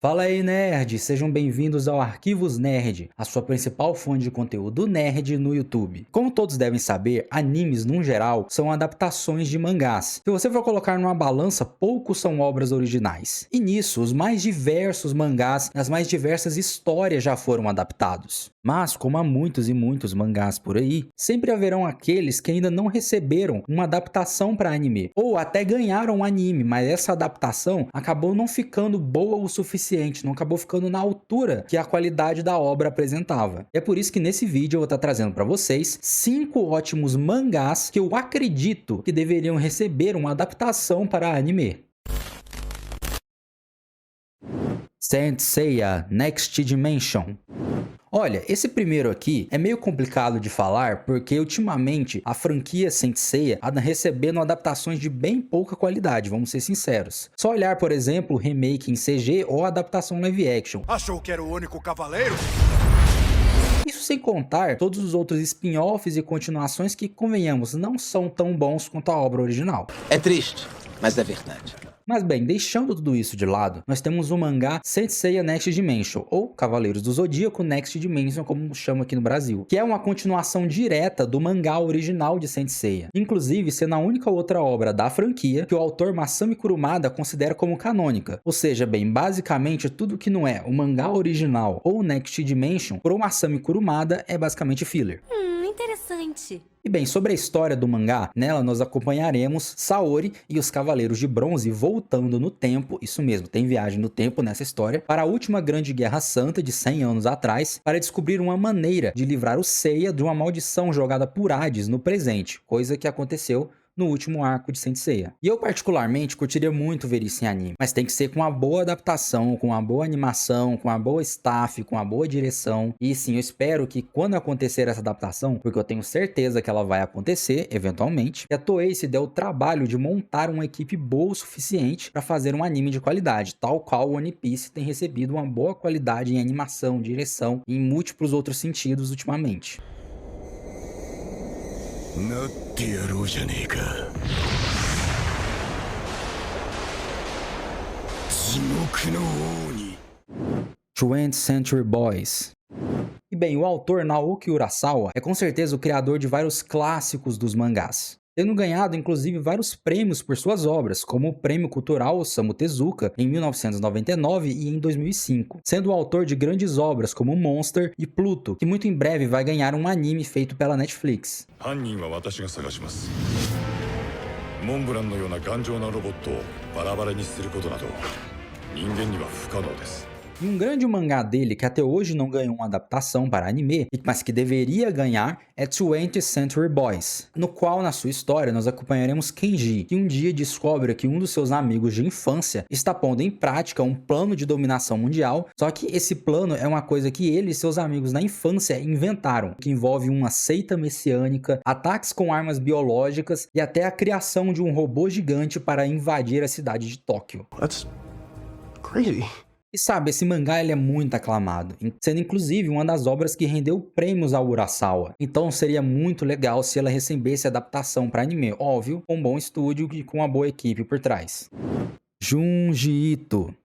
Fala aí, nerd! Sejam bem-vindos ao Arquivos Nerd, a sua principal fonte de conteúdo nerd no YouTube. Como todos devem saber, animes, no geral, são adaptações de mangás. Se você for colocar numa balança, poucos são obras originais. E nisso, os mais diversos mangás, as mais diversas histórias já foram adaptados. Mas, como há muitos e muitos mangás por aí, sempre haverão aqueles que ainda não receberam uma adaptação para anime, ou até ganharam um anime, mas essa adaptação acabou não ficando boa o suficiente, não acabou ficando na altura que a qualidade da obra apresentava. É por isso que nesse vídeo eu vou estar trazendo para vocês 5 ótimos mangás que eu acredito que deveriam receber uma adaptação para anime. Saint Seiya Next Dimension. Olha, esse primeiro aqui é meio complicado de falar porque ultimamente a franquia Saint Seiya anda recebendo adaptações de bem pouca qualidade, vamos ser sinceros. Só olhar, por exemplo, o remake em CG ou a adaptação live action. Achou que era o único cavaleiro? Isso sem contar todos os outros spin-offs e continuações que, convenhamos, não são tão bons quanto a obra original. É triste, mas é verdade. Mas bem, deixando tudo isso de lado, nós temos o mangá Saint Seiya Next Dimension, ou Cavaleiros do Zodíaco Next Dimension, como chama aqui no Brasil, que é uma continuação direta do mangá original de Saint Seiya, inclusive sendo a única outra obra da franquia que o autor Masami Kurumada considera como canônica, ou seja, bem, basicamente tudo que não é o mangá original ou Next Dimension, por Masami Kurumada é basicamente filler. Interessante. E bem, sobre a história do mangá, nela nós acompanharemos Saori e os Cavaleiros de Bronze voltando no tempo, isso mesmo, tem viagem no tempo nessa história, para a última grande guerra santa de 100 anos atrás, para descobrir uma maneira de livrar o Seiya de uma maldição jogada por Hades no presente, coisa que aconteceu no último arco de Saint Seiya. E eu particularmente curtiria muito ver isso em anime, mas tem que ser com uma boa adaptação, com uma boa animação, com uma boa staff, com uma boa direção. E sim, eu espero que quando acontecer essa adaptação, porque eu tenho certeza que ela vai acontecer, eventualmente, que a Toei se deu o trabalho de montar uma equipe boa o suficiente para fazer um anime de qualidade, tal qual o One Piece tem recebido uma boa qualidade em animação, direção e em múltiplos outros sentidos ultimamente. なってやろうじゃねえか。地獄の王に。 20th Century Boys. E bem, o autor Naoki Urasawa é com certeza o criador de vários clássicos dos mangás, tendo ganhado inclusive vários prêmios por suas obras, como o Prêmio Cultural Osamu Tezuka em 1999 e em 2005, sendo o autor de grandes obras como Monster e Pluto, que muito em breve vai ganhar um anime feito pela Netflix. 犯人は私が探します。モンブランのような頑丈なロボットをバラバラにすることなど人間には不可能です。 E um grande mangá dele que até hoje não ganhou uma adaptação para anime, mas que deveria ganhar, é 20th Century Boys, no qual na sua história nós acompanharemos Kenji, que um dia descobre que um dos seus amigos de infância está pondo em prática um plano de dominação mundial, só que esse plano é uma coisa que ele e seus amigos na infância inventaram, que envolve uma seita messiânica, ataques com armas biológicas e até a criação de um robô gigante para invadir a cidade de Tóquio. That's crazy. E sabe, esse mangá ele é muito aclamado, sendo inclusive uma das obras que rendeu prêmios ao Urasawa. Então seria muito legal se ela recebesse adaptação para anime, óbvio, com um bom estúdio e com uma boa equipe por trás. Junji Ito.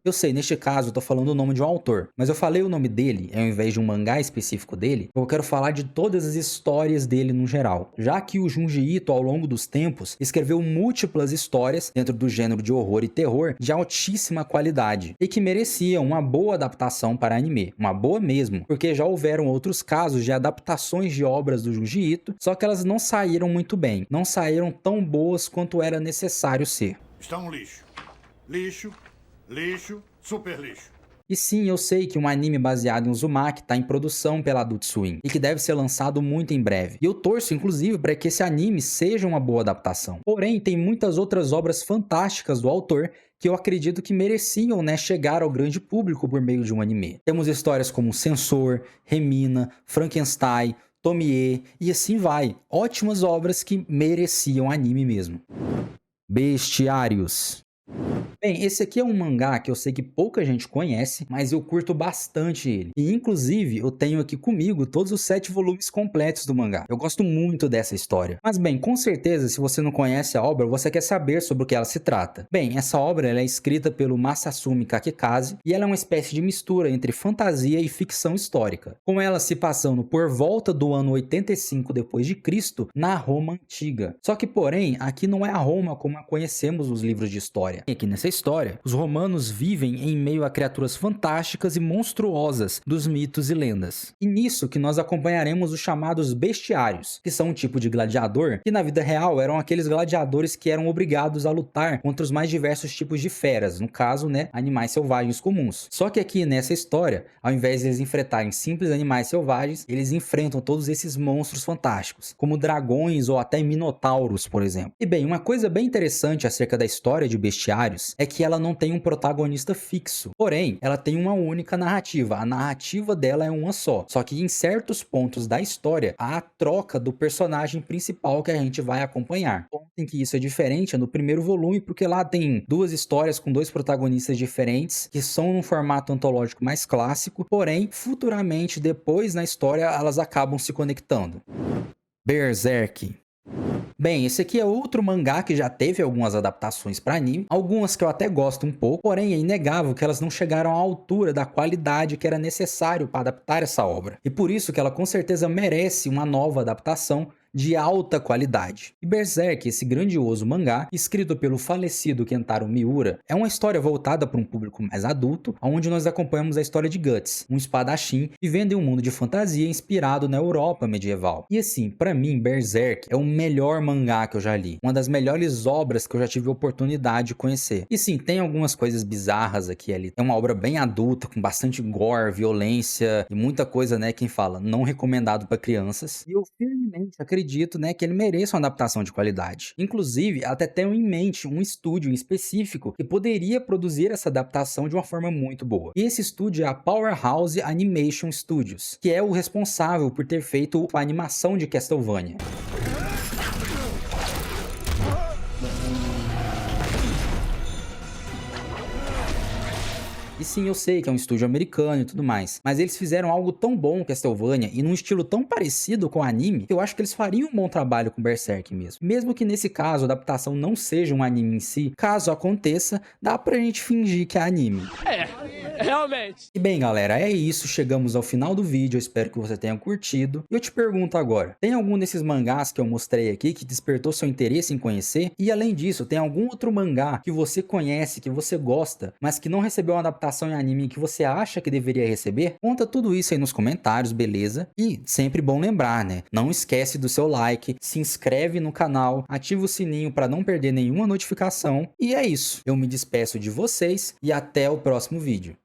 Eu sei, neste caso eu tô falando o nome de um autor, mas eu falei o nome dele, ao invés de um mangá específico dele, eu quero falar de todas as histórias dele no geral, já que o Junji Ito ao longo dos tempos escreveu múltiplas histórias dentro do gênero de horror e terror de altíssima qualidade, e que mereciam uma boa adaptação para anime, uma boa mesmo, porque já houveram outros casos de adaptações de obras do Junji Ito, só que elas não saíram muito bem, não saíram tão boas quanto era necessário ser. Está um lixo. Lixo, lixo, super lixo. E sim, eu sei que um anime baseado em Uzumaki está em produção pela Adult Swim e que deve ser lançado muito em breve. E eu torço inclusive para que esse anime seja uma boa adaptação. Porém, tem muitas outras obras fantásticas do autor que eu acredito que mereciam, chegar ao grande público por meio de um anime. Temos histórias como Sensor, Remina, Frankenstein, Tomie e assim vai. Ótimas obras que mereciam anime mesmo. Bestiários. Bem, esse aqui é um mangá que eu sei que pouca gente conhece, mas eu curto bastante ele. E inclusive eu tenho aqui comigo todos os 7 volumes completos do mangá. Eu gosto muito dessa história. Mas bem, com certeza se você não conhece a obra, você quer saber sobre o que ela se trata. Bem, essa obra ela é escrita pelo Masasumi Kakikaze e ela é uma espécie de mistura entre fantasia e ficção histórica, com ela se passando por volta do ano 85 depois de Cristo na Roma antiga. Só que porém, aqui não é a Roma como a conhecemos nos livros de história. E aqui nessa história, os romanos vivem em meio a criaturas fantásticas e monstruosas dos mitos e lendas. E nisso que nós acompanharemos os chamados bestiários, que são um tipo de gladiador que na vida real eram aqueles gladiadores que eram obrigados a lutar contra os mais diversos tipos de feras, no caso, né, animais selvagens comuns. Só que aqui nessa história, ao invés de eles enfrentarem simples animais selvagens, eles enfrentam todos esses monstros fantásticos, como dragões ou até minotauros, por exemplo. E bem, uma coisa bem interessante acerca da história de bestiários é que ela não tem um protagonista fixo, porém, ela tem uma única narrativa. A narrativa dela é uma só que em certos pontos da história, há a troca do personagem principal que a gente vai acompanhar. Em que isso é diferente no primeiro volume, porque lá tem 2 histórias com 2 protagonistas diferentes, que são num formato antológico mais clássico, porém, futuramente, depois na história, elas acabam se conectando. Berserk. Bem, esse aqui é outro mangá que já teve algumas adaptações para anime, algumas que eu até gosto um pouco, porém é inegável que elas não chegaram à altura da qualidade que era necessário para adaptar essa obra. E por isso que ela com certeza merece uma nova adaptação de alta qualidade. E Berserk, esse grandioso mangá, escrito pelo falecido Kentaro Miura, é uma história voltada para um público mais adulto, onde nós acompanhamos a história de Guts, um espadachim vivendo em um mundo de fantasia inspirado na Europa medieval. E assim, para mim, Berserk é o melhor mangá que eu já li, uma das melhores obras que eu já tive a oportunidade de conhecer. E sim, tem algumas coisas bizarras aqui e ali. É uma obra bem adulta, com bastante gore, violência e muita coisa, né, quem fala, não recomendado para crianças. E eu firmemente acredito, né, que ele mereça uma adaptação de qualidade. Inclusive, até tenho em mente um estúdio em específico que poderia produzir essa adaptação de uma forma muito boa. E esse estúdio é a Powerhouse Animation Studios, que é o responsável por ter feito a animação de Castlevania. E sim, eu sei que é um estúdio americano e tudo mais, mas eles fizeram algo tão bom com Castlevania e num estilo tão parecido com o anime, que eu acho que eles fariam um bom trabalho com Berserk mesmo. Mesmo que nesse caso a adaptação não seja um anime em si, caso aconteça, dá pra gente fingir que é anime. Realmente. E bem, galera, é isso, chegamos ao final do vídeo, eu espero que você tenha curtido. E eu te pergunto agora, tem algum desses mangás que eu mostrei aqui que despertou seu interesse em conhecer? E além disso, tem algum outro mangá que você conhece, que você gosta, mas que não recebeu uma adaptação em anime que você acha que deveria receber? Conta tudo isso aí nos comentários, beleza? E sempre bom lembrar, né? Não esquece do seu like, se inscreve no canal, ativa o sininho para não perder nenhuma notificação. E é isso, eu me despeço de vocês e até o próximo vídeo.